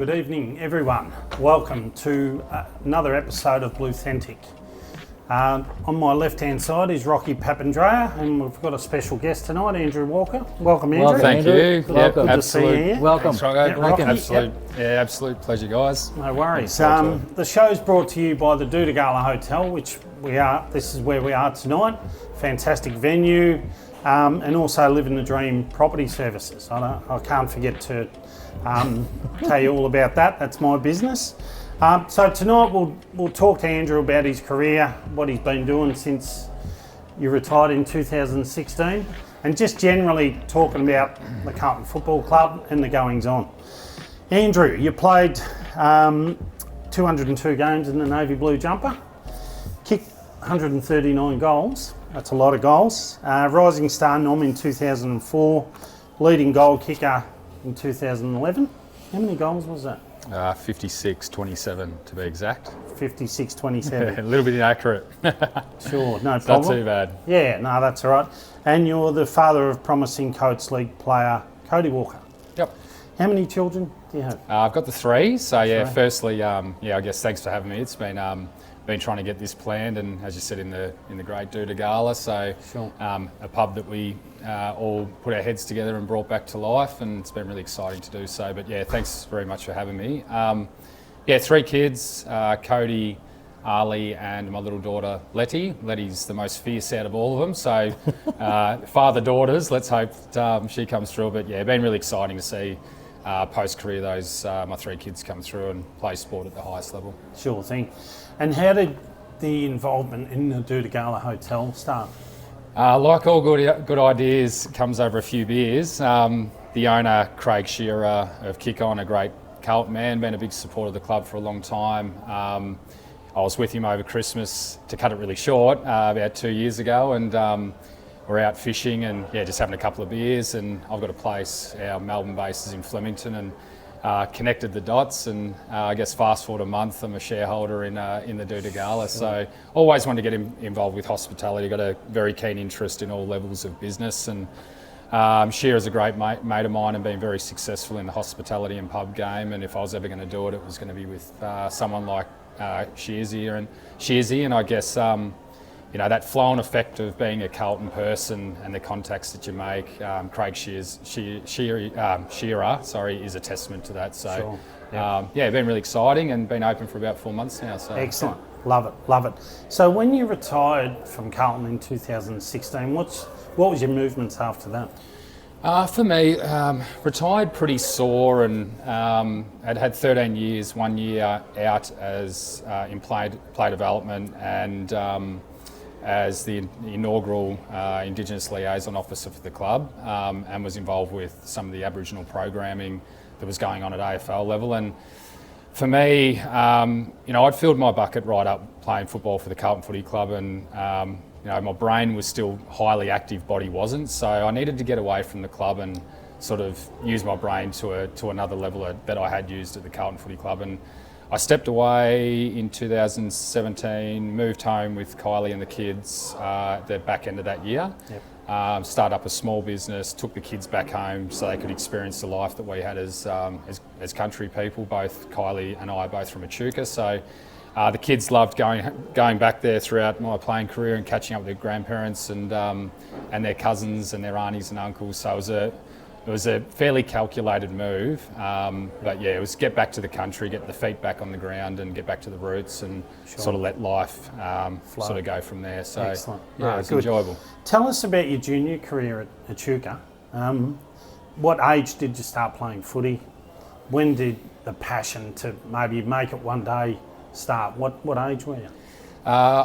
Good evening, everyone. Welcome to another episode of Bluethentic. On my left-hand side is Rocky Papandrea, and we've got a special guest tonight, Andrew Walker. Welcome, Andrew. Well, thank you. Good to see you here. Welcome. Yep, Rocky. Absolute pleasure, guys. No worries. The show's brought to you by the Doutta Galla Hotel, which we are. This is where we are tonight. Fantastic venue, and also Living the Dream Property Services. I can't forget to tell you all about that. That's my business. So tonight we'll talk to Andrew about his career, what he's been doing since you retired in 2016, and just generally talking about the Carlton Football Club and the goings on. Andrew, you played 202 games in the navy blue jumper, kicked 139 goals. That's a lot of goals. Rising Star nom in 2004, leading goal kicker in 2011. How many goals was that? 56-27 to be exact. 56-27. A little bit inaccurate. Sure, no problem. Not too bad. Yeah, no, that's all right. And you're the father of promising Coates League player Cody Walker. Yep. How many children do you have? I've got the three. So yeah, firstly, I guess thanks for having me. It's been trying to get this planned, and as you said, in the great Doutta Galla. So sure. A pub that we all put our heads together and brought back to life, and it's been really exciting to do so. But yeah, thanks very much for having me. Three kids, Cody, Ali, and my little daughter Letty. Letty's the most fierce out of all of them. So father-daughters, let's hope she comes through. But yeah, been really exciting to see post-career my three kids come through and play sport at the highest level. Sure thing. And how did the involvement in the Doutta Galla Hotel start? Like all good ideas, comes over a few beers. The owner, Craig Shearer of Kick On, a great Carlton man, been a big supporter of the club for a long time. I was with him over Christmas, to cut it really short, about 2 years ago, and we're out fishing and just having a couple of beers, and I've got a place, our Melbourne base is in Flemington, and connected the dots, and I guess fast forward a month, I'm a shareholder in the Doutta Galla, so always wanted to get involved with hospitality. Got a very keen interest in all levels of business, and Shearer's a great mate of mine and been very successful in the hospitality and pub game, and if I was ever going to do it, it was going to be with someone like Shearsy, and I guess that flow-on effect of being a Carlton person and the contacts that you make. Craig Shearer, is a testament to that. So, sure. Been really exciting and been open for about 4 months now. So excellent, love it. So when you retired from Carlton in 2016, what was your movements after that? For me, retired pretty sore, and had 13 years, 1 year out as in play development, and as the inaugural Indigenous liaison officer for the club, and was involved with some of the Aboriginal programming that was going on at AFL level. And for me, I'd filled my bucket right up playing football for the Carlton Footy Club, and my brain was still highly active, body wasn't. So I needed to get away from the club and sort of use my brain to another level that I had used at the Carlton Footy Club. And I stepped away in 2017, moved home with Kylie and the kids the back end of that year. Yep. Started up a small business, took the kids back home so they could experience the life that we had as country people. Both Kylie and I are both from Echuca, so the kids loved going back there throughout my playing career and catching up with their grandparents and their cousins and their aunties and uncles. So it was a fairly calculated move, but yeah, it was get back to the country, get the feet back on the ground, and get back to the roots, and sort of let life sort of go from there. So excellent. Yeah, it's enjoyable. Tell us about your junior career at Echuca. What age did you start playing footy? When did the passion to maybe make it one day start? What age were you? I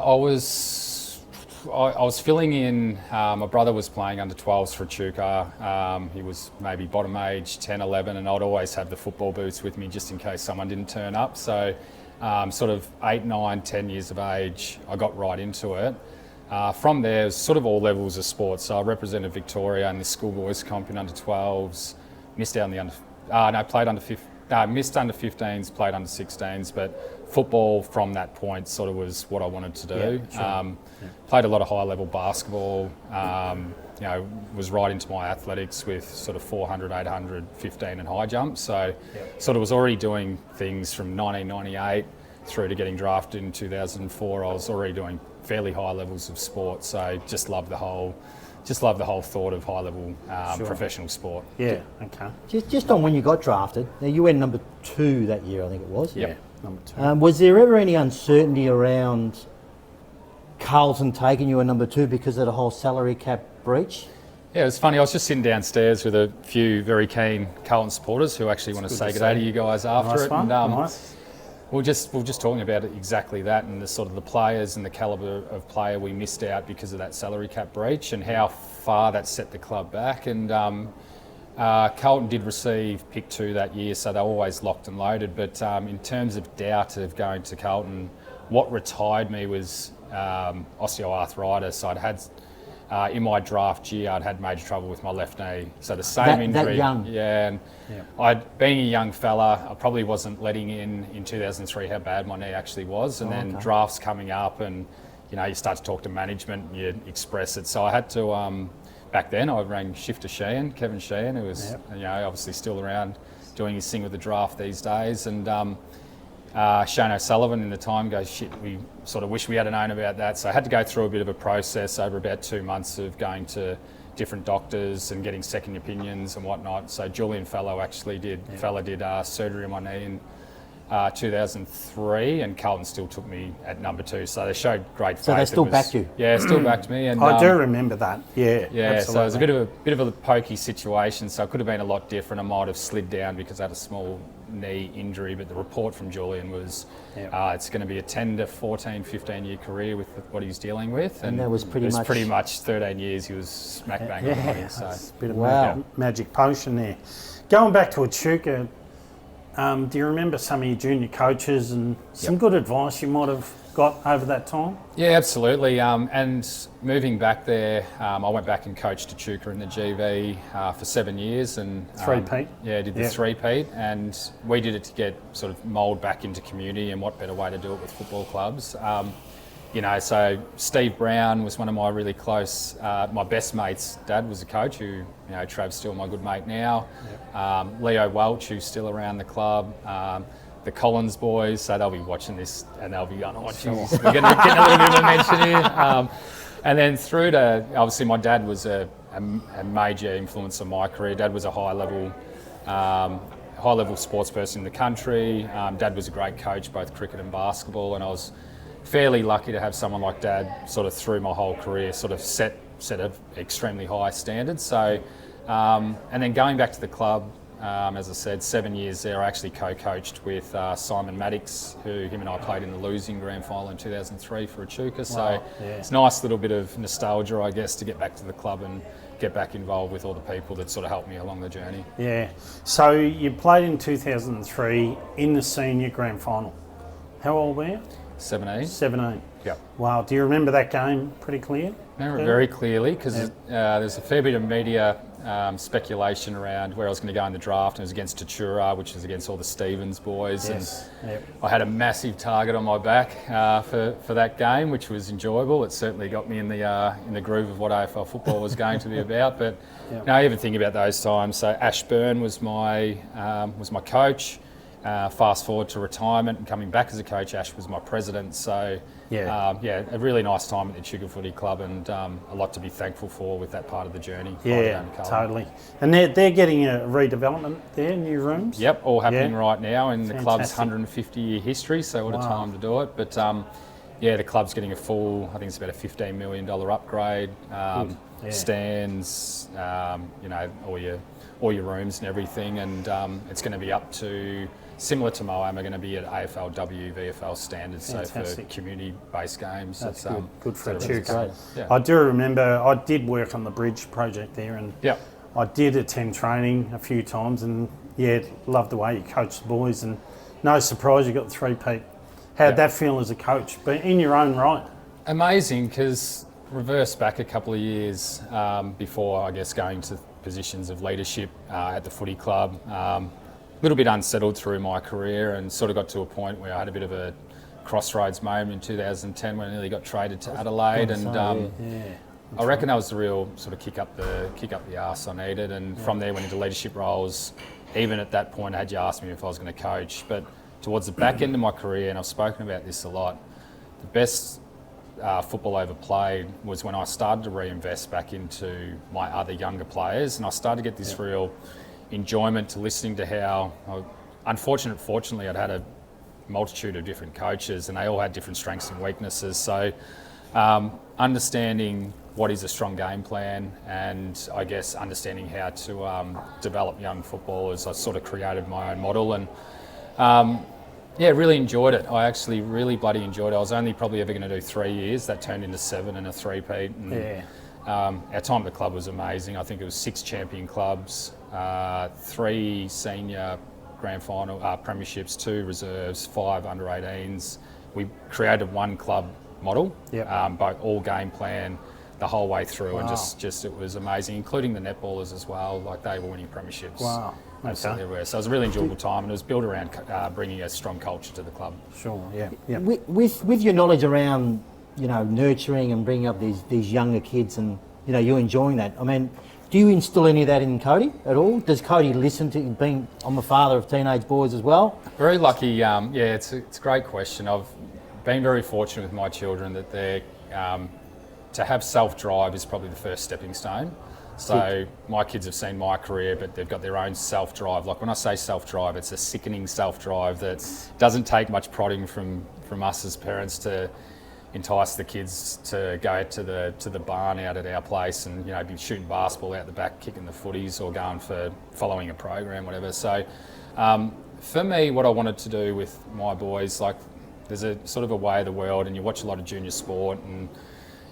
was filling in, my brother was playing under 12s for Echuca. He was maybe bottom age, 10, 11, and I'd always have the football boots with me just in case someone didn't turn up. So sort of 8, 9, 10 years of age, I got right into it. From there, it was sort of all levels of sports. So I represented Victoria in the schoolboys comp in under 12s, missed under 15s, played under 16s, but football from that point sort of was what I wanted to do. Yeah, sure. Played a lot of high level basketball, was right into my athletics with sort of 400, 800, 15 and high jump. So sort of was already doing things from 1998 through to getting drafted in 2004. I was already doing fairly high levels of sport. So just love the whole thought of high level professional sport. Yeah, okay. Just on when you got drafted, now you went number 2 that year, I think it was. Yeah, number 2. Was there ever any uncertainty around Carlton taking you a number 2 because of the whole salary cap breach? Yeah, it was funny. I was just sitting downstairs with a few very keen Carlton supporters who actually want to say good day to you guys after it. One. And Nice. we're just talking about exactly that, and the sort of the players and the calibre of player we missed out because of that salary cap breach, and how far that set the club back. And Carlton did receive pick 2 that year, so they were always locked and loaded. But in terms of doubt of going to Carlton, what retired me was osteoarthritis. I'd had in my draft year, I'd had major trouble with my left knee. So the same injury. That young. Yeah, and being a young fella, I probably wasn't letting in 2003 how bad my knee actually was. And then drafts coming up, and you start to talk to management and you express it. So I had to, back then I rang Kevin Sheehan, who was obviously still around doing his thing with the draft these days. And Shane O'Sullivan in the time goes, shit, we sort of wish we had known about that. So I had to go through a bit of a process over about 2 months of going to different doctors and getting second opinions and whatnot. So Julian Fellow actually did surgery on my knee in 2003, and Carlton still took me at number 2. So they showed great faith. So they still backed you? Yeah, still backed me. And I do remember that. Yeah, yeah. absolutely. So it was a bit of a pokey situation. So it could have been a lot different. I might have slid down because I had a small knee injury, but the report from Julian was it's going to be a 10 to 14, 15-year career with what he's dealing with. And that was pretty much 13 years he was smack bang on the money. So a bit of magic potion there. Going back to Echuca, do you remember some of your junior coaches and some good advice you might have got over that time? Yeah, absolutely. And moving back there, I went back and coached Echuca in the GV for 7 years. And three-peat? Yeah, I did the three-peat. And we did it to get sort of mould back into community, and what better way to do it with football clubs. So Steve Brown was one of my really close, my best mate's dad was a coach who, Trav's still my good mate now. Leo Welch, who's still around the club. The Collins boys, so they'll be watching this and they'll be going, oh, geez, we're getting a little bit of a mention here. And then through to, obviously my dad was a major influence on my career. Dad was a high-level sports person in the country. Dad was a great coach, both cricket and basketball, and I was fairly lucky to have someone like Dad sort of through my whole career sort of set an extremely high standard. So, and then going back to the club, as I said, 7 years there, I actually co-coached with Simon Maddox, who him and I played in the losing grand final in 2003 for Echuca. So it's a nice little bit of nostalgia, I guess, to get back to the club and get back involved with all the people that sort of helped me along the journey. Yeah. So you played in 2003 in the senior grand final. How old were you? 17. 17. Yep. Wow. Do you remember that game pretty clear? Remember it very clearly because there's a fair bit of media speculation around where I was going to go in the draft, and it was against Doutta, which was against all the Stevens boys. Yes. And I had a massive target on my back for that game, which was enjoyable. It certainly got me in the groove of what AFL football was going to be about. But I even think about those times. So Ashburn was my coach. Fast forward to retirement and coming back as a coach, Ash was my president. So, a really nice time at the Echuca Footy Club, and a lot to be thankful for with that part of the journey. Yeah, totally. And they're getting a redevelopment there, new rooms? Yep, all happening right now in the club's 150-year history, so what a time to do it. But, the club's getting a full, I think it's about a $15 million upgrade, stands, all your rooms and everything, and it's going to be up to, similar to Moama, are going to be at AFLW, VFL standards. Fantastic. So for community-based games. That's good for Echuca. Yeah. I do remember, I did work on the bridge project there, and I did attend training a few times, and loved the way you coached the boys, and no surprise you got the three-peat. How'd that feel as a coach, but in your own right? Amazing, because reverse back a couple of years before, I guess, going to positions of leadership at the footy club. A little bit unsettled through my career, and sort of got to a point where I had a bit of a crossroads moment in 2010 when I nearly got traded to Adelaide, and I reckon that was the real sort of kick up the arse I needed, and from there went into leadership roles. Even at that point, had you asked me if I was going to coach, but towards the back end of my career, and I've spoken about this a lot, the best football I ever played was when I started to reinvest back into my other younger players, and I started to get this real enjoyment to listening to how, fortunately, I'd had a multitude of different coaches, and they all had different strengths and weaknesses. So understanding what is a strong game plan, and I guess understanding how to develop young footballers, I sort of created my own model, and really enjoyed it. I actually really bloody enjoyed it. I was only probably ever going to do 3 years. That turned into 7 and a three-peat. Our time at the club was amazing. I think it was 6 champion clubs, 3 senior grand final premierships, 2 reserves, 5 under-18s. We created one club model, both all game plan the whole way through, and just it was amazing, including the netballers as well. Like, they were winning premierships. Wow. Absolutely everywhere. So it was a really enjoyable time, and it was built around bringing a strong culture to the club. Sure, yeah. With your knowledge around, nurturing and bringing up these younger kids, and you enjoying that. I mean, do you instill any of that in Cody at all? Does Cody listen to being? I'm a father of teenage boys as well. Very lucky. It's a great question. I've been very fortunate with my children that they're to have self-drive is probably the first stepping stone. So my kids have seen my career, but they've got their own self-drive. Like, when I say self-drive, it's a sickening self-drive that doesn't take much prodding from us as parents to entice the kids to go to the barn out at our place and be shooting basketball out the back, kicking the footies, or going for following a program, whatever. So for me, what I wanted to do with my boys, like, there's a sort of a way of the world, and you watch a lot of junior sport,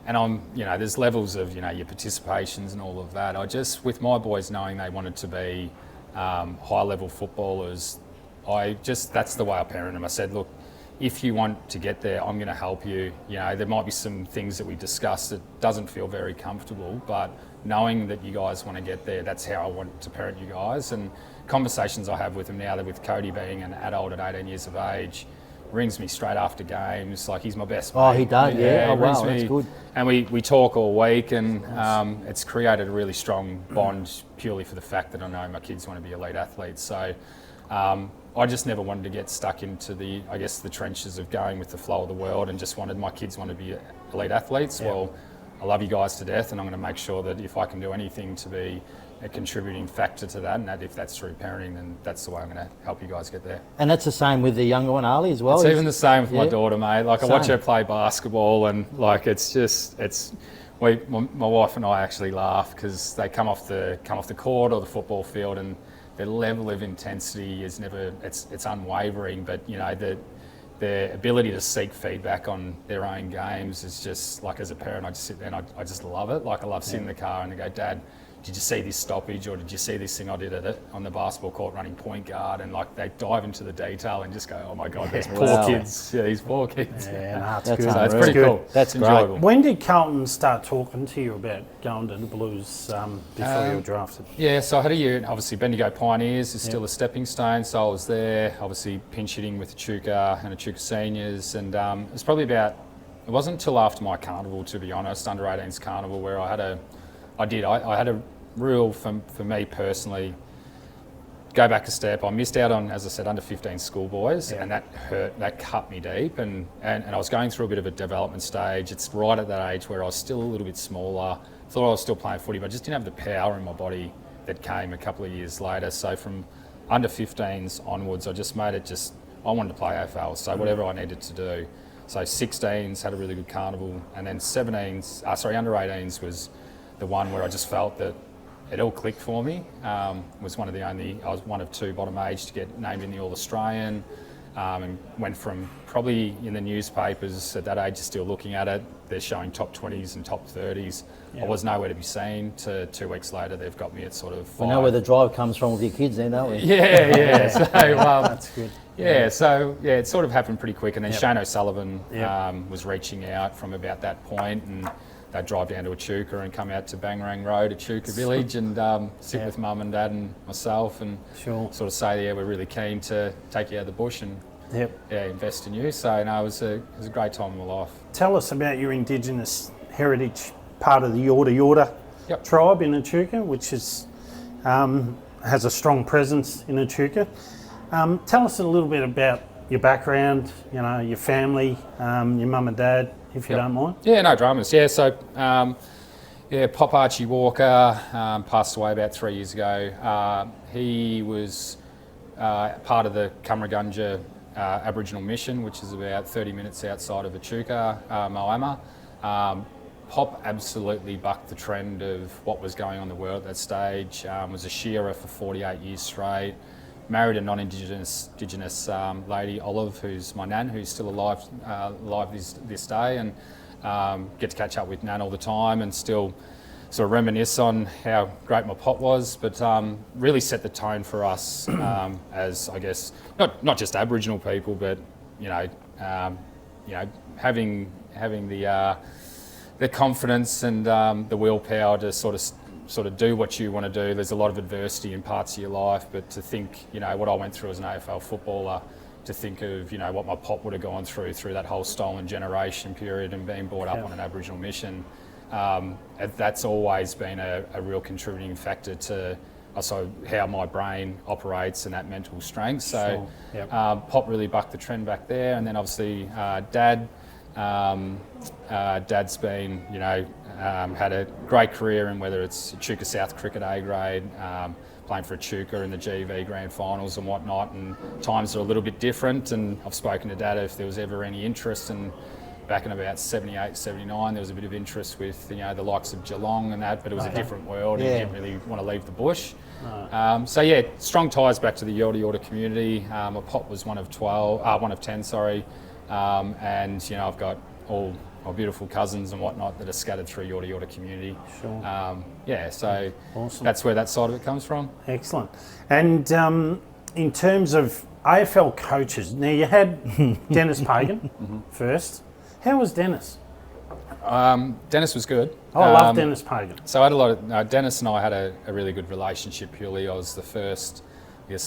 and I'm, there's levels of, your participations and all of that. With my boys knowing they wanted to be high-level footballers, that's the way I parent them. I said, look, if you want to get there, I'm going to help you. There might be some things that we discuss that doesn't feel very comfortable, but knowing that you guys want to get there, that's how I want to parent you guys. And conversations I have with them now, that with Cody being an adult at 18 years of age, rings me straight after games, like, he's my best mate. Oh, he does, yeah. Oh, wow, that's good. And we talk all week, and it's created a really strong bond purely for the fact that I know my kids want to be elite athletes. So I just never wanted to get stuck into the trenches of going with the flow of the world, and just wanted my kids want to be elite athletes. Yeah. Well, I love you guys to death, and I'm going to make sure that if I can do anything to be a contributing factor to that, and that if that's through parenting, then that's the way I'm going to help you guys get there. And that's the same with the younger one, Ali, as well? It's even the same with my daughter, mate. Like, I watch her play basketball, and like, my wife and I actually laugh, because they come off the court or the football field, and their level of intensity is never, it's unwavering, but their ability to seek feedback on their own games is just, like, as a parent, I just sit there and I just love it. Like, I love sitting in the car and they go, Dad, did you see this stoppage, or did you see this thing I did on the basketball court running point guard? And like, they dive into the detail and just go, oh my God, these poor kids. Yeah, these poor kids. Yeah, that's good. good. So it's pretty cool. That's enjoyable. When did Carlton start talking to you about going to the Blues before you were drafted? Yeah, so I had a year, obviously Bendigo Pioneers is still a stepping stone, so I was there, obviously pinch hitting with Echuca and Echuca Seniors, and it was probably it wasn't until after my carnival, to be honest, under 18s carnival, where I had a real, for me personally, go back a step. I missed out on, as I said, under 15 schoolboys, and that hurt, that cut me deep, and I was going through a bit of a development stage. It's right at that age where I was still a little bit smaller, thought I was still playing footy, but I just didn't have the power in my body that came a couple of years later. So from under 15s onwards, I just made it I wanted to play AFL, so whatever I needed to do. So 16s, had a really good carnival, and then under 18s was the one where I just felt that it all clicked for me. I was one of 2 bottom age to get named in the All-Australian, and went from probably in the newspapers at that age, still looking at it, they're showing top 20s and top 30s. I was nowhere to be seen. To 2 weeks later, they've got me at sort of 5. We know where the drive comes from with your kids then, don't we? Yeah. So that's good. So it sort of happened pretty quick, and then Shane O'Sullivan was reaching out from about that point, and they'd drive down to Echuca and come out to Bangarang Road, Echuca Village, and sit with Mum and Dad and myself, and sort of say, we're really keen to take you out of the bush and invest in you. So no, it was a great time in my life. Tell us about your Indigenous heritage part of the Doutta Yep. tribe in Echuca, which is has a strong presence in Echuca. Tell us a little bit about your background, your family, your mum and dad, if you don't mind. Yeah, no dramas. Yeah, so Pop Archie Walker passed away about 3 years ago. He was part of the Cumragunja Aboriginal Mission, which is about 30 minutes outside of Echuca, Moama. Pop absolutely bucked the trend of what was going on in the world at that stage. Was a shearer for 48 years straight. Married a non-Indigenous lady, Olive, who's my nan, who's still alive this day, and get to catch up with Nan all the time and still sort of reminisce on how great my pop was, but really set the tone for us as, I guess, not just Aboriginal people, but having the confidence and the willpower to sort of do what you want to do. There's a lot of adversity in parts of your life, but to think, what I went through as an AFL footballer, to think of, what my pop would have gone through that whole stolen generation period and being brought up on an Aboriginal mission, that's always been a real contributing factor to also how my brain operates and that mental strength. So Pop really bucked the trend back there. And then obviously Dad, Dad's been, had a great career in whether it's Echuca South Cricket A grade, playing for Echuca in the GV Grand Finals and whatnot, and times are a little bit different. And I've spoken to Dad if there was ever any interest, and back in about 78, 79, there was a bit of interest with, the likes of Geelong and that, but it was a different world and he didn't really want to leave the bush. Strong ties back to the Doutta community. My pop was one of 10, and I've got all my beautiful cousins and whatnot that are scattered through Doutta community. Sure. So awesome. That's where that side of it comes from. Excellent. And in terms of AFL coaches, now you had Dennis Pagan first. How was Dennis? Dennis was good. I love Dennis Pagan. So I had a lot of Dennis and I had a really good relationship. Purely, I was the first,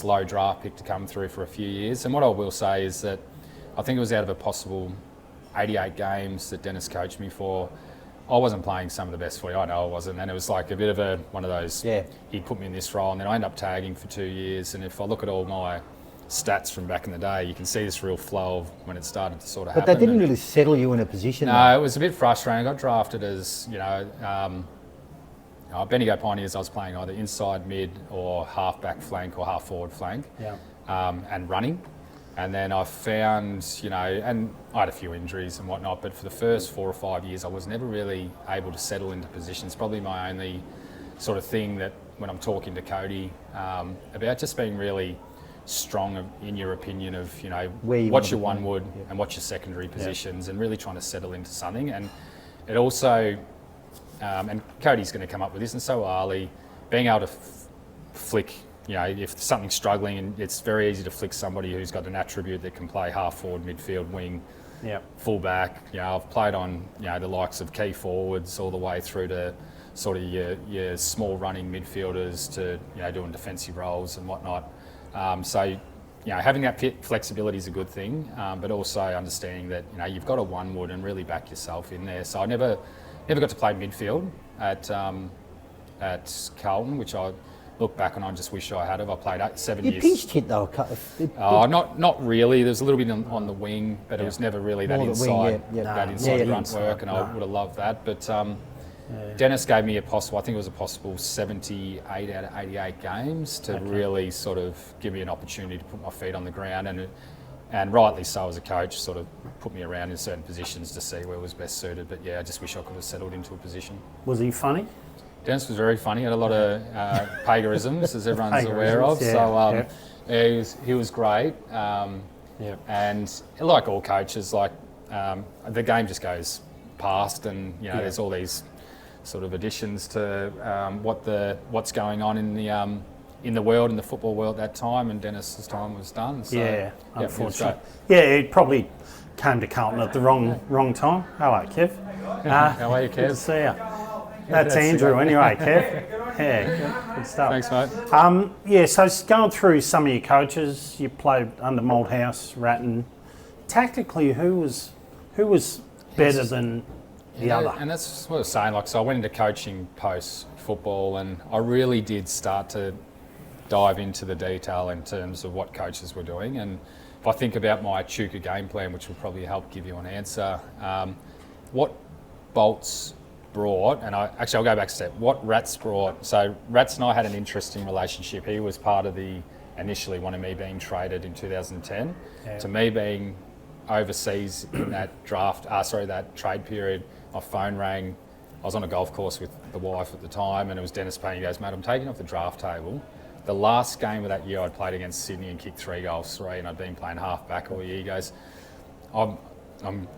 low draft pick to come through for a few years. And what I will say is that I think it was out of a possible 88 games that Dennis coached me for, I wasn't playing some of the best footy. I know I wasn't, and it was like a bit of one of those. He put me in this role, and then I ended up tagging for 2 years. And if I look at all my stats from back in the day, you can see this real flow of when it started to sort of happen. But that didn't really settle you in a position. No, it was a bit frustrating. I got drafted as, Bendigo Pioneers, I was playing either inside mid or half-back flank or half-forward flank, and running. And then I found, and I had a few injuries and whatnot, but for the first 4 or 5 years, I was never really able to settle into positions. Probably my only sort of thing that when I'm talking to Cody about just being really strong in your opinion of, what's your one wood and what's your secondary positions, and really trying to settle into something. And it also, and Cody's going to come up with this, and so Ali, being able to flick, if something's struggling, and it's very easy to flick somebody who's got an attribute that can play half forward, midfield, wing, full back. I've played on, the likes of key forwards all the way through to sort of your small running midfielders to, doing defensive roles and whatnot. Having that flexibility is a good thing, but also understanding that, you've got a one wood and really back yourself in there. So I never got to play midfield at Carlton, which I look back and I just wish I had. I played 7 years. You pinched hit though. Not really. There's a little bit on the wing, but it was never really that inside grunt work, and I would have loved that. But Dennis gave me I think it was a possible 78 out of 88 games to really sort of give me an opportunity to put my feet on the ground, and rightly so as a coach, sort of put me around in certain positions to see where was best suited. But I just wish I could have settled into a position. Was he funny? Dennis was very funny. He had a lot of paganisms, as everyone's aware of. He was great. And like all coaches, the game just goes past, and there's all these sort of additions to what's going on in the world, in the football world at that time. And Dennis's time was done. So, unfortunately. It probably came to Carlton at the wrong time. Hello, Kev. How are you, Kev? Good to see you. That's Andrew anyway, Kev. Good stuff. Thanks, mate. So going through some of your coaches, you played under Malthouse, Ratton. Tactically, who was better than the other. And that's what I was saying. Like, so I went into coaching post football, and I really did start to dive into the detail in terms of what coaches were doing. And if I think about my Echuca game plan, which will probably help give you an answer, what Bolts brought, and I'll go back a step. What Rats brought. So Rats and I had an interesting relationship. He was part of the initially one of me being traded in 2010 to me being overseas in that that trade period. My phone rang. I was on a golf course with the wife at the time, and it was Dennis Payne. He goes, "Mate, I'm taking off the draft table. The last game of that year, I'd played against Sydney and kicked 3 goals, and I'd been playing half back all year." He goes, I'm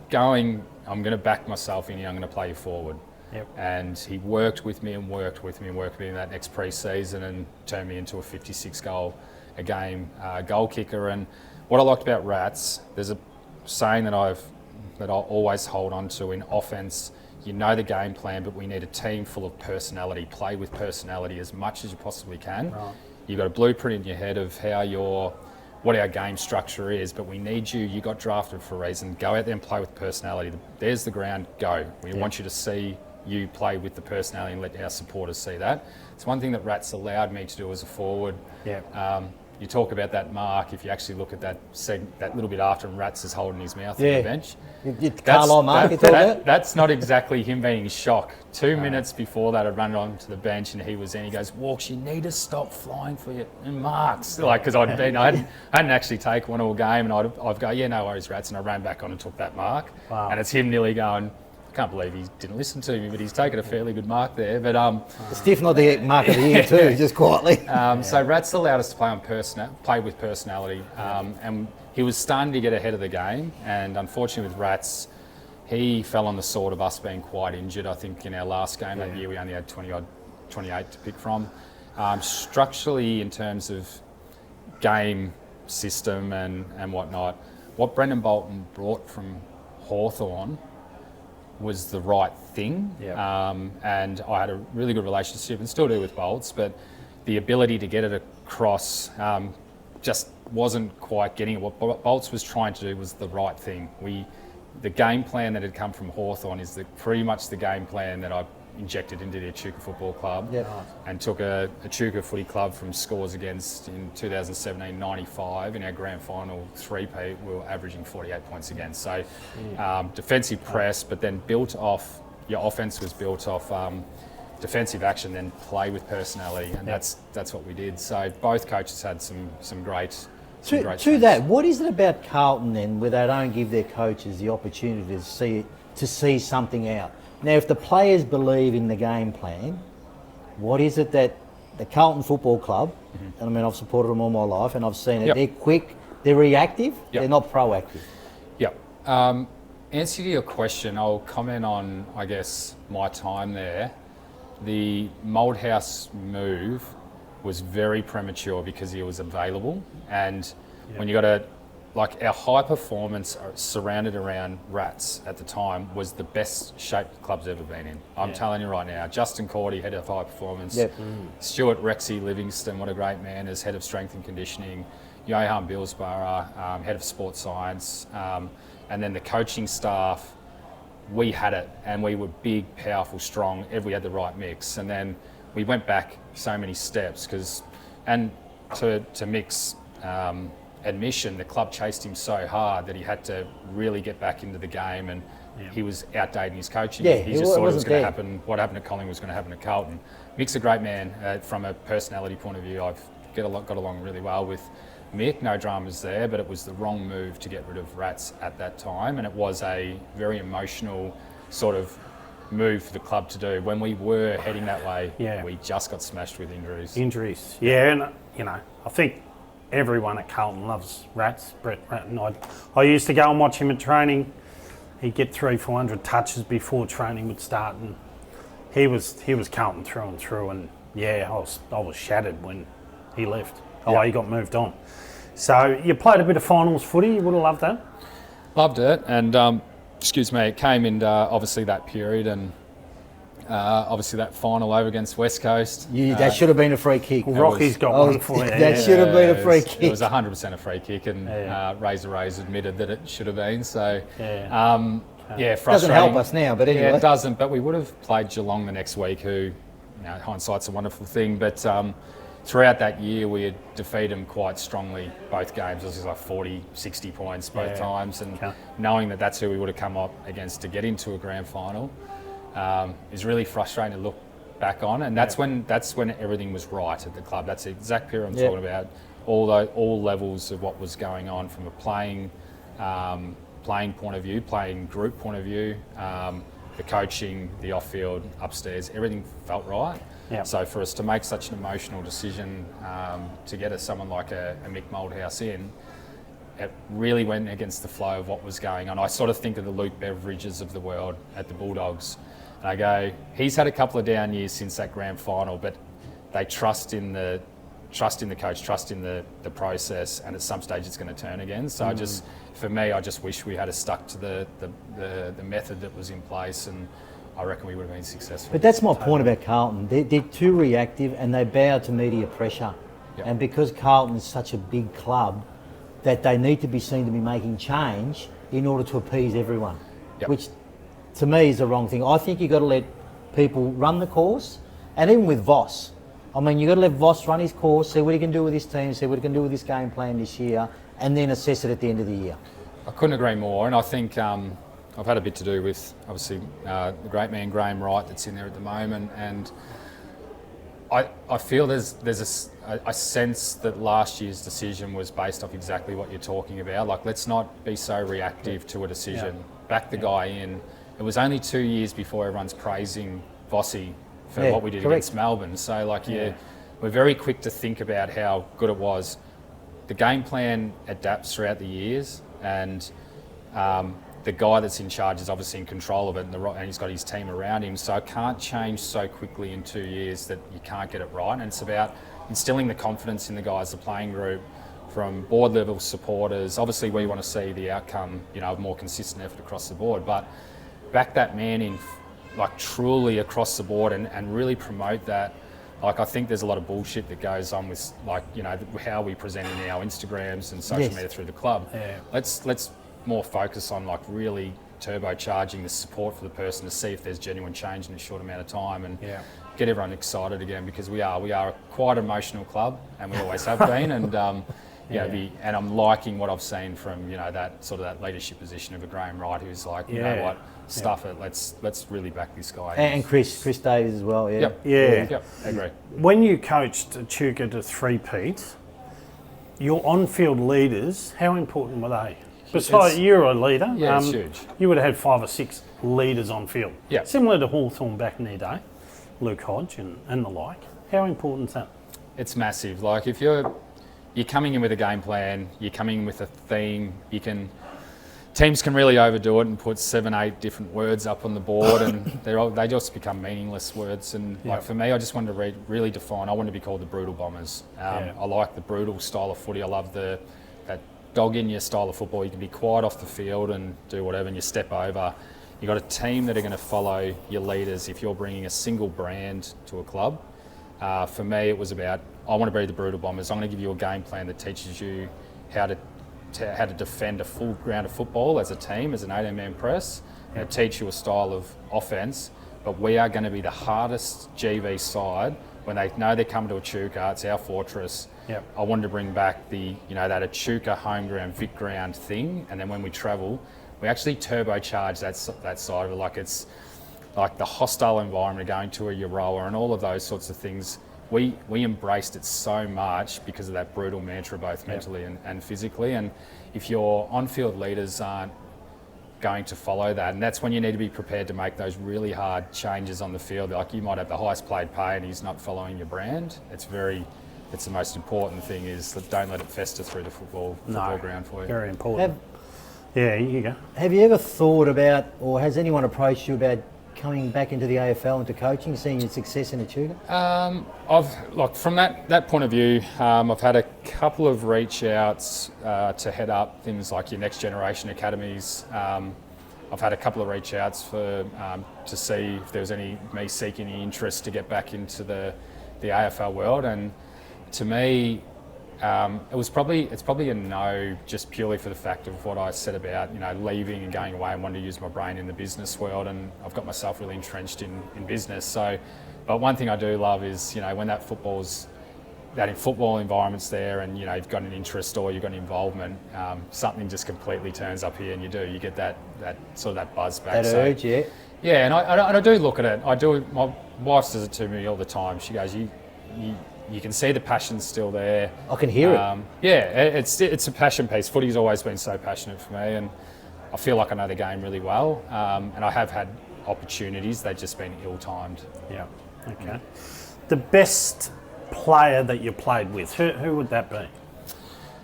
going to back myself in here. I'm going to play you forward." Yep. And he worked with me in that next pre-season and turned me into a 56 goal a game goal kicker. And what I liked about Rats, there's a saying that I'll always hold on to in offense. You know the game plan, but we need a team full of personality. Play with personality as much as you possibly can. Right. You've got a blueprint in your head of what our game structure is, but we need you. You got drafted for a reason. Go out there and play with personality. There's the ground. Go. We want you to see you play with the personality and let our supporters see that. It's one thing that Rats allowed me to do as a forward. Yeah. You talk about that mark. If you actually look at that little bit after him, Rats is holding his mouth on the bench. That's not exactly him being in shock. 2 minutes before that, I'd run onto the bench and he was in. He goes, "Walks, you need to stop flying for your marks." Like, because I hadn't actually taken one all game, and I'd go, "Yeah, no worries, Rats," and I ran back on and took that mark. Wow. And it's him nearly going, "I can't believe he didn't listen to me," but he's taken a fairly good mark there. But it's definitely the mark of the year too, just quietly. So Rats allowed us to play with personality, and he was starting to get ahead of the game. And unfortunately, with Rats, he fell on the sword of us being quite injured. I think in our last game that year, we only had 28 to pick from. Structurally, in terms of game system and whatnot, what Brendan Bolton brought from Hawthorn was the right thing. And I had a really good relationship, and still do, with Bolts, but the ability to get it across just wasn't quite getting it. What Bolts was trying to do was the right thing. The game plan that had come from Hawthorn is pretty much the game plan that I injected into the Echuca Football Club, and took a Echuca footy club from scores against in 2017-95 in our grand final three-peat. We were averaging 48 points against. So defensive press, but then your offense was built off defensive action, then play with personality, and that's what we did. So both coaches had some great. To that, what is it about Carlton then, where they don't give their coaches the opportunity to see something out? Now, if the players believe in the game plan, what is it that the Carlton Football Club, and I mean, I've supported them all my life, and I've seen it, they're quick, they're reactive, they're not proactive. Answer to your question, I'll comment on, I guess, my time there. The Moldhouse move was very premature because he was available, and when you got our high performance surrounded around Rats at the time was the best shape the club's ever been in. I'm telling you right now. Justin Cordy, head of high performance. Stuart Rexy Livingston, what a great man, as head of strength and conditioning. Johan Billsborough, head of sports science. And then the coaching staff, we had it, and we were big, powerful, strong. We had the right mix. And then we went back so many steps to Mick's admission, the club chased him so hard that he had to really get back into the game, and he was outdating his coaching. He just thought it was going to happen. What happened at Collingwood was going to happen at Carlton. Mick's a great man from a personality point of view. I've got along really well with Mick. No dramas there, but it was the wrong move to get rid of Rats at that time, and it was a very emotional sort of move for the club to do. When we were heading that way, we just got smashed with injuries. And I think everyone at Carlton loves Rats, Brett Ratton. I used to go and watch him at training. He'd get 300-400 touches before training would start, and he was Carlton through and through. And I was shattered when he left. He got moved on. So you played a bit of finals footy. You would have loved that. Loved it, and it came in obviously that period, and obviously that final over against West Coast. That should have been a free kick. Rocky's got one for you. That should have been a free kick. It was 100% a free kick, and Razor admitted that it should have been. So Yeah, Doesn't frustrating. help us now, but anyway. Yeah, it doesn't. But we would have played Geelong the next week, who, hindsight's a wonderful thing. But throughout that year, we had defeated them quite strongly, both games. It was like 40, 60 points both times. And knowing that that's who we would have come up against to get into a grand final is really frustrating to look back on. And that's when everything was right at the club. That's the exact period I'm talking about. All levels of what was going on from a playing point of view, playing group point of view, the coaching, the off-field, upstairs, everything felt right. Yep. So for us to make such an emotional decision to get someone like a Mick Moldhouse in, it really went against the flow of what was going on. I sort of think of the Luke Beveridges of the world at the Bulldogs, and I go, he's had a couple of down years since that grand final, but they trust in the coach, trust in the process, and at some stage it's going to turn again. So I just wish we had stuck to the method that was in place, and I reckon we would have been successful. But that's my point about Carlton. They're too reactive and they bow to media pressure. Yep. And because Carlton's such a big club, that they need to be seen to be making change in order to appease everyone, which to me is the wrong thing. I think you've got to let people run the course, and even with Voss. I mean, you've got to let Voss run his course, see what he can do with his team, see what he can do with his game plan this year, and then assess it at the end of the year. I couldn't agree more, and I think I've had a bit to do with, obviously, the great man Graham Wright that's in there at the moment, and I feel there's a sense that last year's decision was based off exactly what you're talking about. Like, let's not be so reactive to a decision. Back the guy in. It was only 2 years before everyone's praising Vossi for what we did against Melbourne. So, we're very quick to think about how good it was. The game plan adapts throughout the years, and the guy that's in charge is obviously in control of it, and he's got his team around him. So it can't change so quickly in 2 years that you can't get it right. And it's about instilling the confidence in the guys, the playing group, from board level supporters. Obviously, we want to see the outcome, of more consistent effort across the board, but back that man in, truly across the board, and really promote that. I think there's a lot of bullshit that goes on with, how we present in our Instagrams and social media through the club. Yeah. Let's more focus on really turbocharging the support for the person to see if there's genuine change in a short amount of time, and get everyone excited again, because we are a quite emotional club, and we always have been. And and I'm liking what I've seen from that leadership position of a Graham Wright, who's you know what, stuff it. Let's really back this guy. And Chris Davies as well. Yeah. Yep. Agree. When you coached Echuca to three-peat, your on-field leaders, how important were they? Besides, you're a leader. Yeah, it's huge. You would have had 5 or 6 leaders on field. Yeah. Similar to Hawthorn back in their day, Luke Hodge and the like. How important is that? It's massive. If you're coming in with a game plan, you're coming in with a theme, teams can really overdo it and put 7, 8 different words up on the board, and they just become meaningless words. And for me, I just wanted to really define. I wanted to be called the Brutal Bombers. I like the brutal style of footy. I love that dog in your style of football. You can be quiet off the field and do whatever, and you step over. You've got a team that are going to follow your leaders if you're bringing a single brand to a club. For me, it was about, I want to be the Brutal Bombers. I'm going to give you a game plan that teaches you how to defend a full ground of football as a team, as an 18-man press, and teach you a style of offence. But we are going to be the hardest GV side when they know they're coming to Echuca. It's our fortress. Yep. I wanted to bring back that Echuca home ground, Vic ground thing, and then when we travel, we actually turbocharge that side of it. It's like the hostile environment of going to a Euroa and all of those sorts of things. We embraced it so much because of that brutal mantra, both mentally and physically. And if your on-field leaders aren't going to follow that, and that's when you need to be prepared to make those really hard changes on the field. You might have the highest paid pay and he's not following your brand. It's the most important thing, is that don't let it fester through the football ground for you. Very important. You go. Have you ever thought about, or has anyone approached you about coming back into the AFL, into coaching, seeing your success in Echuca? From that point of view, I've had a couple of reach outs to head up things like your next generation academies. I've had a couple of reach outs to see if there was me seeking any interest to get back into the AFL world. And to me, it's probably a no, just purely for the fact of what I said about, you know, leaving and going away and wanting to use my brain in the business world, and I've got myself really entrenched in business. So, but one thing I do love is, you know, when that in football environment's there, and you know you've got an interest or you've got an involvement, something just completely turns up here, and you get that sort of that buzz back. That urge, yeah. Yeah, and I do look at it. I do. My wife says it to me all the time. She goes, you can see the passion's still there. I can hear it. Yeah, it's a passion piece. Footy's always been so passionate for me, and I feel like I know the game really well. And I have had opportunities. They've just been ill-timed. Yeah. Okay. The best player that you played with, who would that be?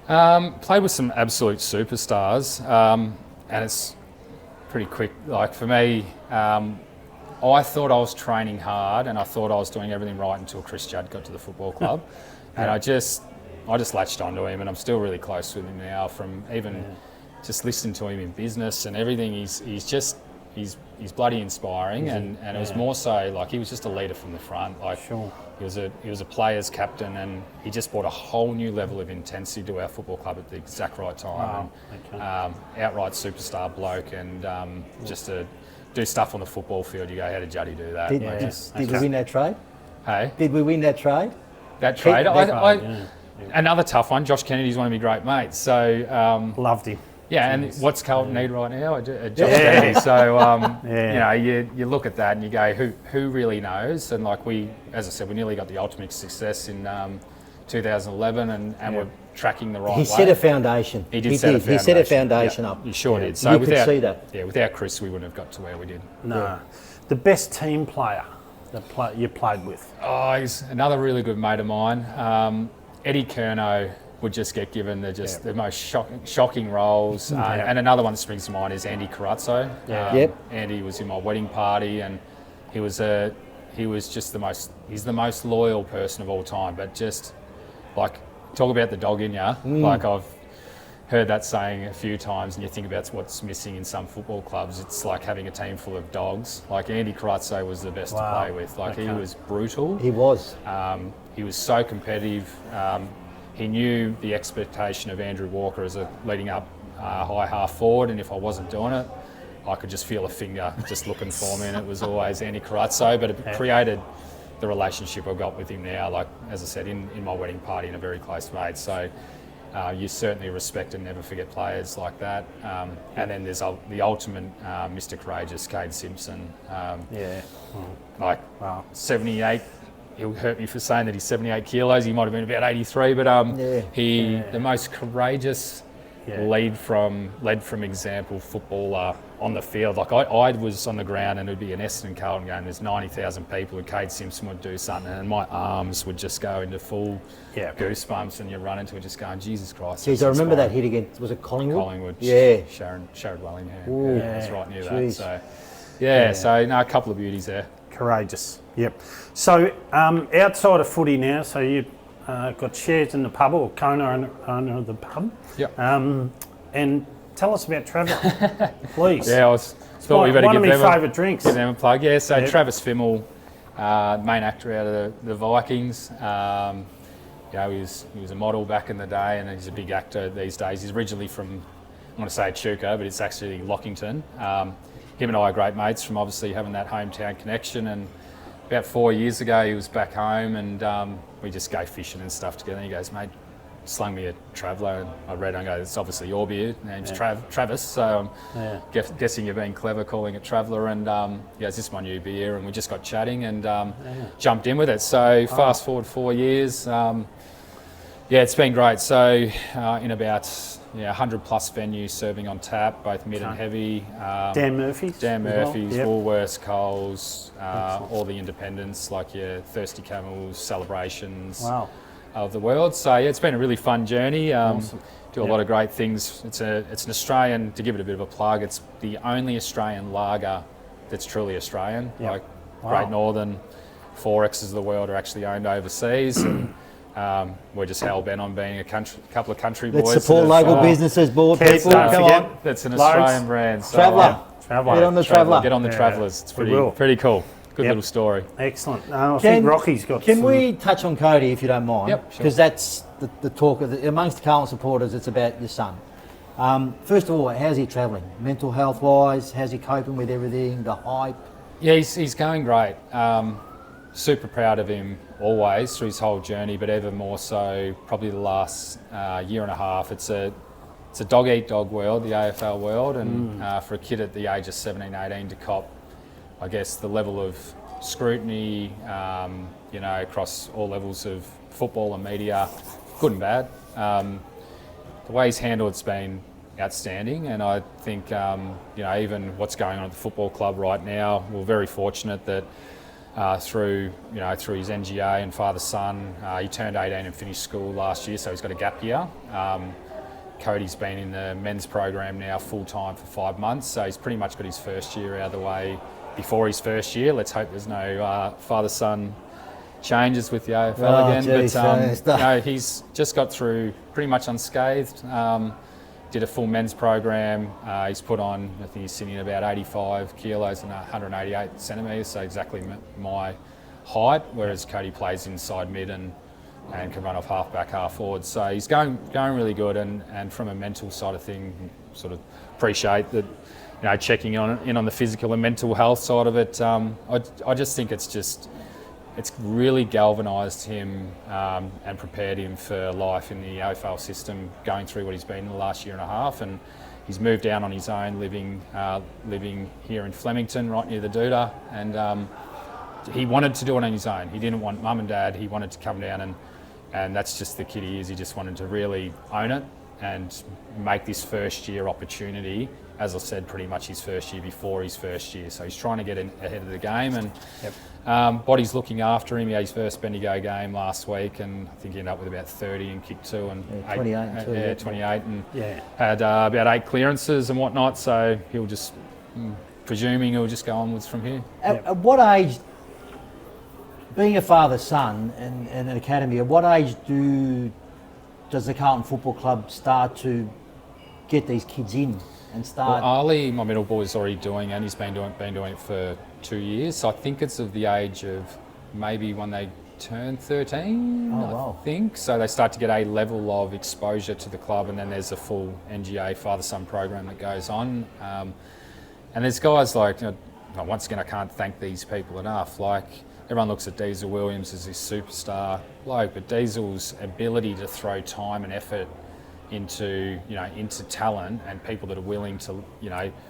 Played with some absolute superstars, and it's pretty quick. Like for me, I thought I was training hard and I thought I was doing everything right until Chris Judd got to the football club, and I just latched onto him, and I'm still really close with him now. From even just listening to him in business and everything, he's bloody inspiring, and it was more so like he was just a leader from the front. Like he was a player's captain, and he just brought a whole new level of intensity to our football club at the exact right time. Outright superstar bloke, and just to do stuff on the football field, you go, how did Juddy do that? Did we win that trade? Hey? Did we win that trade? That trade? Another tough one. Josh Kennedy's one of my great mates. So loved him. Yeah, and what's Carlton need right now? Josh Kennedy. So you know, you look at that and you go, who really knows? And like as I said, we nearly got the ultimate success in 2011, and we're tracking the right way. He set a foundation. He set a foundation up. He sure did. So you could see that. Yeah, without Chris, we wouldn't have got to where we did. No. Yeah. The best team player that you played with? Oh, he's another really good mate of mine. Eddie Curnow would just get given the most shocking roles. And another one that springs to mind is Andy Carazzo. Andy was in my wedding party, and he was just he's the most loyal person of all time. But just like, talk about the dog in you. Like, I've heard that saying a few times, and you think about what's missing in some football clubs. It's like having a team full of dogs. Like, Andy Carazzo was the best to play with. Like, he was brutal. He was. He was so competitive. He knew the expectation of Andrew Walker as a leading up high half forward, and if I wasn't doing it, I could just feel a finger just looking for me, and it was always Andy Carazzo. But it created the relationship I've got with him now, like, as I said, in my wedding party, and a very close mate. So you certainly respect and never forget players like that. And then there's the ultimate Mr. Courageous, Cade Simpson. 78. He'll hurt me for saying that he's 78 kilos. He might have been about 83, but the most courageous led from example footballer on the field. Like, I was on the ground, and it would be an Essendon Carlton game. There's 90,000 people, and Cade Simpson would do something, and my arms would just go into full goosebumps, and you run into it just going, Jesus Christ. Jeez, I remember that hit against, was it Collingwood? Collingwood. Yeah. Sharon Wellingham. Ooh, it's right near that. So, so a couple of beauties there. Courageous. Yep. So outside of footy now, so you've got shares in the pub, or co-owner of the pub. Yep. And tell us about Trevor, please. Yeah, I thought we better one of give my favourite drinks. Give them a plug. Yeah, so Travis Fimmel, main actor out of the Vikings. He was a model back in the day, and he's a big actor these days. He's originally from, I want to say Echuca, but it's actually Lockington. Him and I are great mates from obviously having that hometown connection, and about 4 years ago he was back home, and we just go fishing and stuff together, and he goes, mate, slung me a Traveller, and I read and I go, it's obviously your beer, name's Travis, so I'm guessing you're being clever calling it Traveller, and he goes, this is my new beer, and we just got chatting and jumped in with it. So fast forward 4 years, it's been great. So in about 100 plus venues serving on tap, both mid and heavy. Dan Murphy's, Woolworths, Coles, all the independents like your Thirsty Camels, Celebrations of the world. So it's been a really fun journey. Awesome. Do a lot of great things. It's an Australian, to give it a bit of a plug, it's the only Australian lager that's truly Australian. Like Great Northern, 4Xs of the world are actually owned overseas. And, we're just hell-bent on being a couple of country boys. Let's support local businesses, board people. Come on. That's an Australian brand. So, Traveller. Get on the Traveller. Get on the Travellers. It's pretty cool. Good little story. Excellent. I think Rocky's got Can we touch on Cody, if you don't mind? Yep, sure. Because that's the talk amongst the Carlton supporters. It's about your son. First of all, how's he travelling? Mental health wise, how's he coping with everything? The hype. Yeah, he's going great. Super proud of him always through his whole journey, but ever more so probably the last year and a half. It's a dog eat dog world, the AFL world, and for a kid at the age of 17, 18 to cop, I guess, the level of scrutiny, across all levels of football and media, good and bad. The way he's handled it's been outstanding, and I think even what's going on at the football club right now, we're very fortunate that through his NGA and father-son, he turned 18 and finished school last year, so he's got a gap year. Cody's been in the men's program now full-time for 5 months, so he's pretty much got his first year out of the way before his first year. Let's hope there's no father-son changes with the AFL again. But he's just got through pretty much unscathed. Did a full men's program. He's put on, I think he's sitting at about 85 kilos and 188 centimetres, so exactly my height, whereas Cody plays inside mid and can run off half back, half forward. So he's going really good, and from a mental side of things, sort of appreciate that, checking in on the physical and mental health side of it. I just think it's really galvanised him and prepared him for life in the AFL system, going through what he's been in the last year and a half. And he's moved down on his own, living here in Flemington, right near the Doutta. And he wanted to do it on his own. He didn't want mum and dad. He wanted to come down, and that's just the kid he is. He just wanted to really own it and make this first year opportunity, as I said, pretty much his first year before his first year. So he's trying to get ahead of the game, and Body's looking after him. He had his first Bendigo game last week, and I think he ended up with about 30 and kicked 2 and 28, and had about 8 clearances and whatnot. So he'll just, presuming he'll just go onwards from here. At what age, being a father-son and an academy, at what age does the Carlton Football Club start to get these kids in and start? Well, Ali, my middle boy, is already doing it, and he's been doing it for 2 years. So I think it's of the age of maybe when they turn 13, I think. So they start to get a level of exposure to the club, and then there's a full NGA father-son program that goes on. And there's guys like, once again, I can't thank these people enough. Like, everyone looks at Diesel Williams as this superstar bloke, but Diesel's ability to throw time and effort into talent and people that are willing to,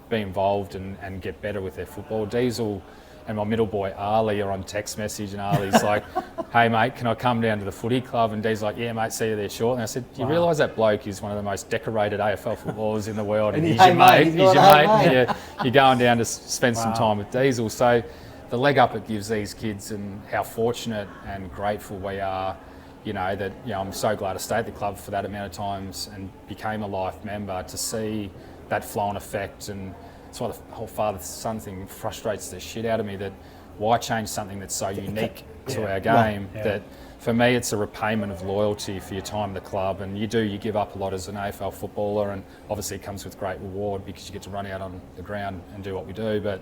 be involved and get better with their football. Diesel and my middle boy Ali are on text message, and Ali's like, "Hey mate, can I come down to the footy club?" And Diesel's like, "Yeah mate, see you there short." And I said, "Do you realise that bloke is one of the most decorated AFL footballers in the world, and he's your mate. He's your mate. You're going down to spend some time with Diesel." So the leg up it gives these kids, and how fortunate and grateful we are, that I'm so glad I stayed at the club for that amount of times and became a life member, to see that flow-on effect. And that's why the whole father-son thing frustrates the shit out of me, that why change something that's so unique to our game, that for me it's a repayment of loyalty for your time at the club. And you give up a lot as an AFL footballer, and obviously it comes with great reward because you get to run out on the ground and do what we do. But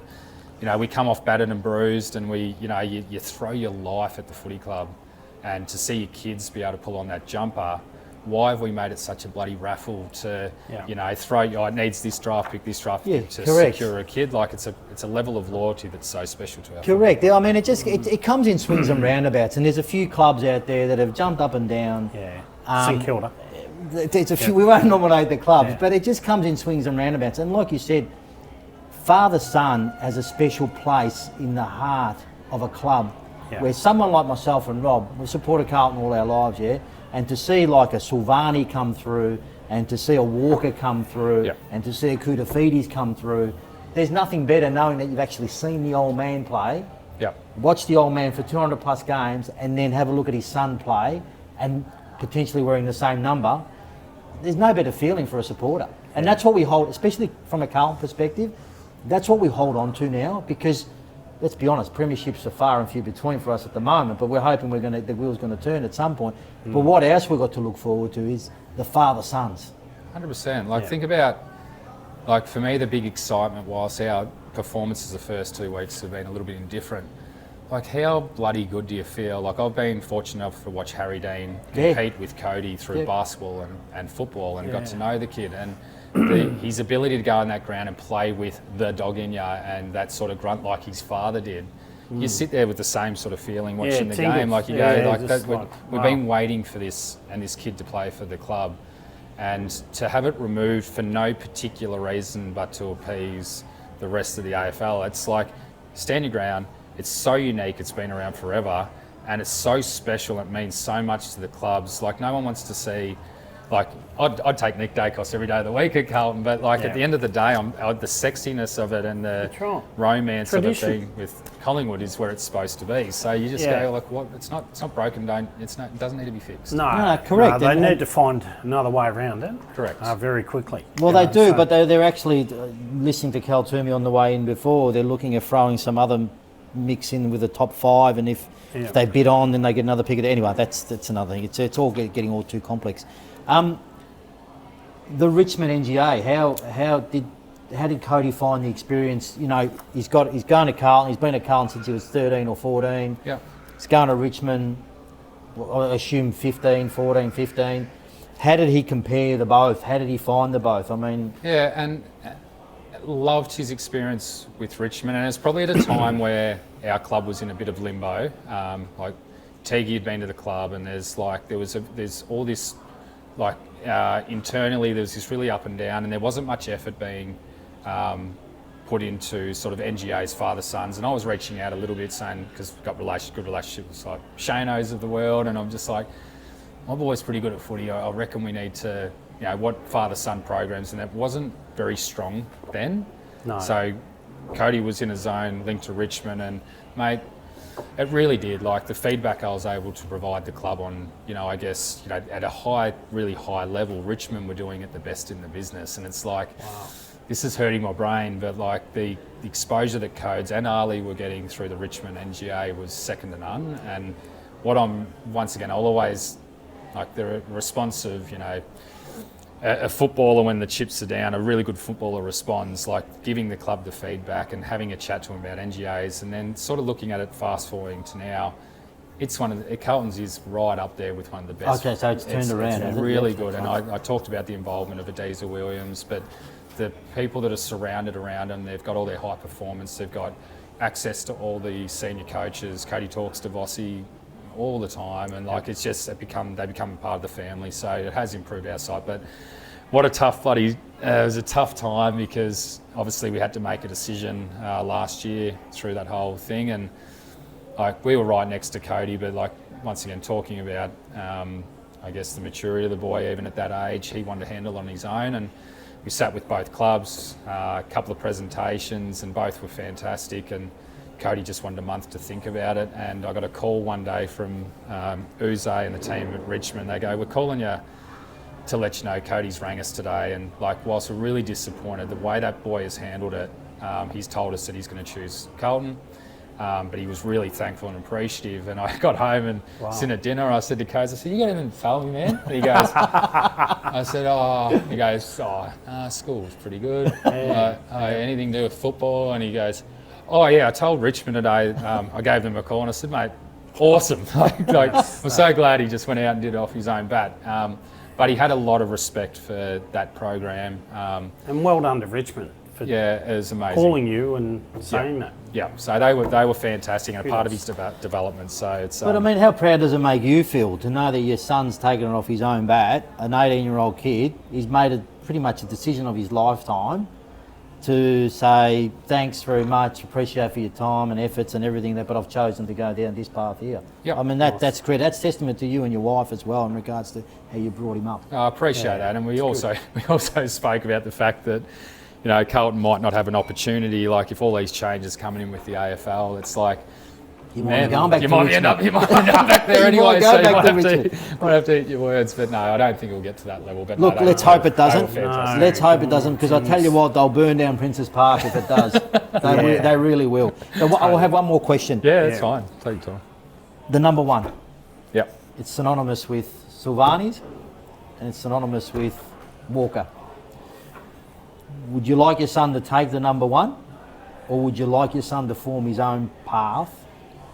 we come off battered and bruised, and you throw your life at the footy club, and to see your kids be able to pull on that jumper. Why have we made it such a bloody raffle to, throw? It needs this draft pick to secure a kid. Like, it's a level of loyalty that's so special to our Correct. Football. I mean, it comes in swings and roundabouts, and there's a few clubs out there that have jumped up and down. St Kilda. There's a few. We won't nominate the clubs, but it just comes in swings and roundabouts. And like you said, father-son has a special place in the heart of a club, where someone like myself and Rob, we've supported Carlton all our lives, and to see like a Silvani come through, and to see a Walker come through, and to see a Koutafidis come through, there's nothing better knowing that you've actually seen the old man play, watch the old man for 200 plus games, and then have a look at his son play, and potentially wearing the same number. There's no better feeling for a supporter. And that's what we hold, especially from a Carlton perspective, that's what we hold on to now, because let's be honest, premierships are far and few between for us at the moment, but we're hoping the wheel's going to turn at some point. But what else we've got to look forward to is the father-sons. 100%. Think about, for me, the big excitement, whilst our performances the first 2 weeks have been a little bit indifferent, like how bloody good do you feel? Like I've been fortunate enough to watch Harry Dean compete with Cody through basketball and football, and got to know the kid, and his ability to go in that ground and play with the dog in you and that sort of grunt like his father did. You sit there with the same sort of feeling watching the game, like you go, like that, we've been waiting for this and this kid to play for the club, and to have it removed for no particular reason but to appease the rest of the AFL. It's like, stand your ground. It's so unique. It's been around forever, and it's so special. It means so much to the clubs. Like no one wants to see. Like I'd take Nick Dacos every day of the week at Carlton, but like at the end of the day, the sexiness of it and the romance of it being with Collingwood is where it's supposed to be. So you just go like, what? It's not broken. It doesn't need to be fixed. No, correct. No, they need to find another way around it. Correct. Very quickly. Well, they do, but they're actually listening to Cal Toomey on the way in before. They're looking at throwing some other mix in with the top 5, and if they bid on, then they get another pick. Anyway, that's another thing. It's all getting all too complex. The Richmond NGA, how did Cody find the experience? You know, he's going to Carlton. He's been at Carlton since he was 13 or 14. Yeah. He's going to Richmond, I assume 15. How did he compare the both? How did he find the both? I mean... Yeah, and loved his experience with Richmond, and it's probably at a time where our club was in a bit of limbo. Like Teague had been to the club, and there's all this, like internally there was this really up and down, and there wasn't much effort being put into sort of NGA's father-sons. And I was reaching out a little bit saying, because we've got good relationship with like Shanos of the world, and I'm just like, my boy's pretty good at footy. I reckon we need to, you know, what father-son programs, and it wasn't very strong then. No. So Cody was in a zone linked to Richmond, and mate, it really did. Like the feedback I was able to provide the club on, you know, I guess, you know, at a really high level, Richmond were doing it the best in the business. And it's like, this is hurting my brain, but like the exposure that Codes and Ali were getting through the Richmond NGA was second to none. And what I'll always, like the response of, you know, a footballer when the chips are down, a really good footballer responds, like giving the club the feedback and having a chat to him about NGAs, and then sort of looking at it fast forwarding to now. It's Carlton's is right up there with one of the best. Okay, so it's turned around. It's really good, and I talked about the involvement of Adiza Williams, but the people that are surrounded around them, they've got all their high performance, they've got access to all the senior coaches. Cody talks to Vossi all the time, and like they become part of the family. So it has improved our side, but what a tough it was a tough time, because obviously we had to make a decision last year through that whole thing, and like we were right next to Cody, but like once again talking about I guess the maturity of the boy, even at that age, he wanted to handle it on his own, and we sat with both clubs, a couple of presentations, and both were fantastic, and Cody just wanted a month to think about it. And I got a call one day from Uze and the team at Richmond. They go, we're calling you to let you know Cody's rang us today, and like whilst we're really disappointed the way that boy has handled it, he's told us that he's going to choose Carlton, but he was really thankful and appreciative. And I got home and sitting at dinner, I said to Codes, I said, you got anything to tell me, man? And he goes, I said, he goes, school was pretty good. Anything to do with football? And he goes, oh yeah, I told Richmond today, I gave them a call and I said, mate, awesome. like I'm so glad he just went out and did it off his own bat. But he had a lot of respect for that program. And well done to Richmond for it was amazing. Calling you and saying that. Yeah, so they were fantastic and a part of his development. So it's. But I mean, how proud does it make you feel to know that your son's taken it off his own bat, an 18-year-old kid? He's made pretty much a decision of his lifetime to say, thanks very much, appreciate for your time and efforts and everything, but I've chosen to go down this path here. Yep. I mean, that's great. That's testament to you and your wife as well in regards to how you brought him up. I appreciate that. And we also spoke about the fact that, you know, Carlton might not have an opportunity, like if all these changes coming in with the AFL, it's like, you might end up back there anyway, so you might have to eat your words. But no, I don't think it'll get to that level. But look, let's hope it doesn't. Let's hope it doesn't, because I tell you what, they'll burn down Princes Park if it does. They really will. So I'll have one more question. Yeah, that's fine. Take your time. The number one. Yep. It's synonymous with Silvani's and it's synonymous with Walker. Would you like your son to take the number one, or would you like your son to form his own path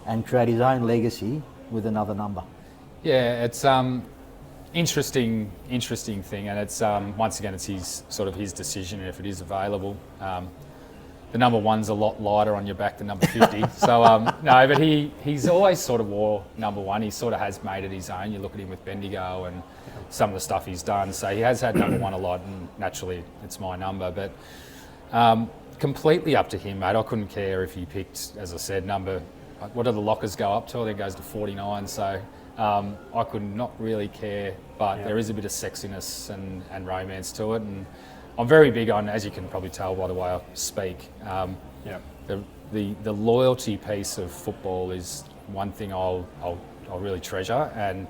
and create his own legacy with another number? Yeah, it's interesting thing, and it's once again it's his decision if it is available. The number 1's a lot lighter on your back than number 50. So no, but he's always sort of wore number 1. He sort of has made it his own. You look at him with Bendigo and some of the stuff he's done. So he has had number 1 a lot, and naturally it's my number. But completely up to him, mate. I couldn't care if he picked, as I said, what do the lockers go up to? I think it goes to 49. So I could not really care, but there is a bit of sexiness and romance to it. And I'm very big on, as you can probably tell by the way I speak, the loyalty piece of football is one thing I'll really treasure, and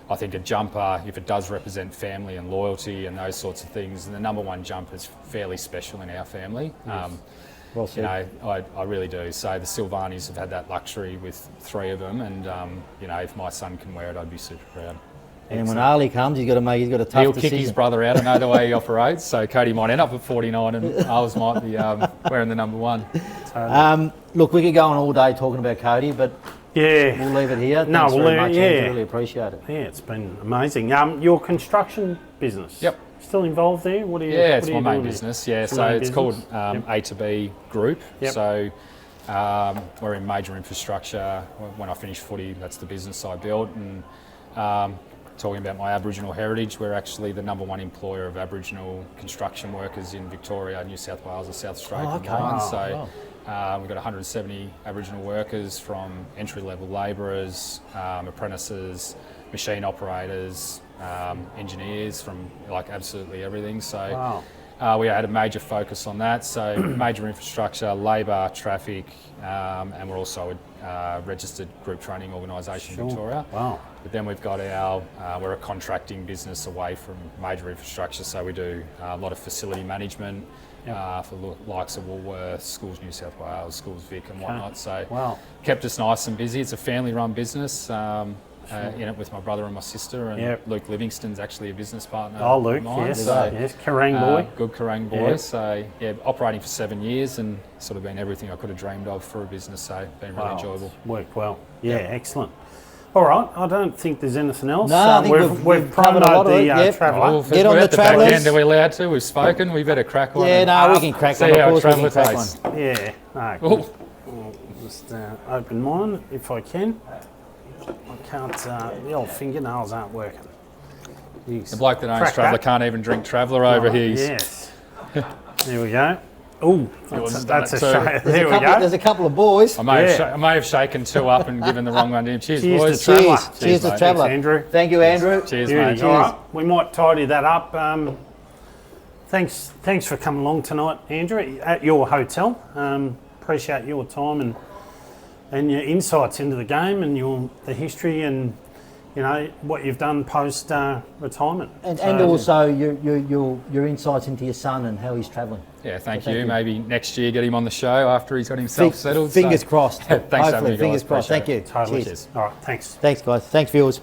I think a jumper, if it does represent family and loyalty and those sorts of things, and the number 1 jumper is fairly special in our family. Yes. Well said. I really do. So the Silvanis have had that luxury with 3 of them, and if my son can wear it, I'd be super proud. And when Ali comes, he's got a tough decision. He'll kick his brother out. I know the way he operates. So Cody might end up at 49, and ours might be wearing the number 1. Look, we could go on all day talking about Cody, but Yeah. we'll leave it here. No, Thanks we'll very leave it- much. yeah. Andrew. Really appreciate it. Yeah, it's been amazing. Your construction business. Yep. Still involved there? What are you? Yeah, it's what are my you main doing business. there? Yeah, It's so your main it's business? called A to B Group. Yep. So we're in major infrastructure. When I finished footy, that's the business I built. And talking about my Aboriginal heritage, we're actually the number 1 employer of Aboriginal construction workers in Victoria, New South Wales, and South Australia Oh, okay. combined. Wow, So we've got 170 Aboriginal workers, from entry-level labourers, apprentices, machine operators, engineers, from like absolutely everything. So we had a major focus on that. So major infrastructure, labour, traffic, and we're also a registered group training organisation in Victoria. Wow. But then we've got we're a contracting business away from major infrastructure, so we do a lot of facility management for the likes of Woolworths, Schools New South Wales, Schools Vic and whatnot. So kept us nice and busy. It's a family-run business. In it with my brother and my sister, and Luke Livingston's actually a business partner. Oh, Luke, of mine, yes, so, yes, Kerrang boy. Good Kerrang boy. Yeah. So operating for 7 years and sort of been everything I could have dreamed of for a business. So been really enjoyable. Worked well. Yeah, excellent. All right, I don't think there's anything else. No, I think we've covered a lot of it. Yep. Traveller. Get on we're the at the back Travellers. end. Are we allowed to? We've spoken. We better crack one. Yeah, and no, we can crack see one. how Of course, we Traveller can crack tastes. one. Yeah. No, Oh. I'll just open mine if I can. I can't. The old fingernails aren't working. The bloke that owns Crack Traveller that. can't even drink Traveller over here. He's- Yes. There we go. Oh, Yours has that's a done it shame. too. There we go. There's a couple of boys. I may Yeah. have shaken 2 up and given the wrong one to him. Cheers, Cheers boys. to Traveller. Cheers to mate. Traveller. Thanks, Andrew. Thank you, Andrew. Cheers, Beauty. mate. All right, we might tidy that up. Thanks for coming along tonight, Andrew, at your hotel. Appreciate your time and your insights into the game and the history and what you've done post retirement. And also your insights into your son and how he's travelling. Yeah, thank Thank you. you. Maybe next year get him on the show after he's got himself settled. Fingers So- crossed. Thanks for having Hopefully, me, guys. fingers crossed. Thank Appreciate you. it. Totally. Cheers. All right, thanks. Thanks, guys. Thanks, viewers.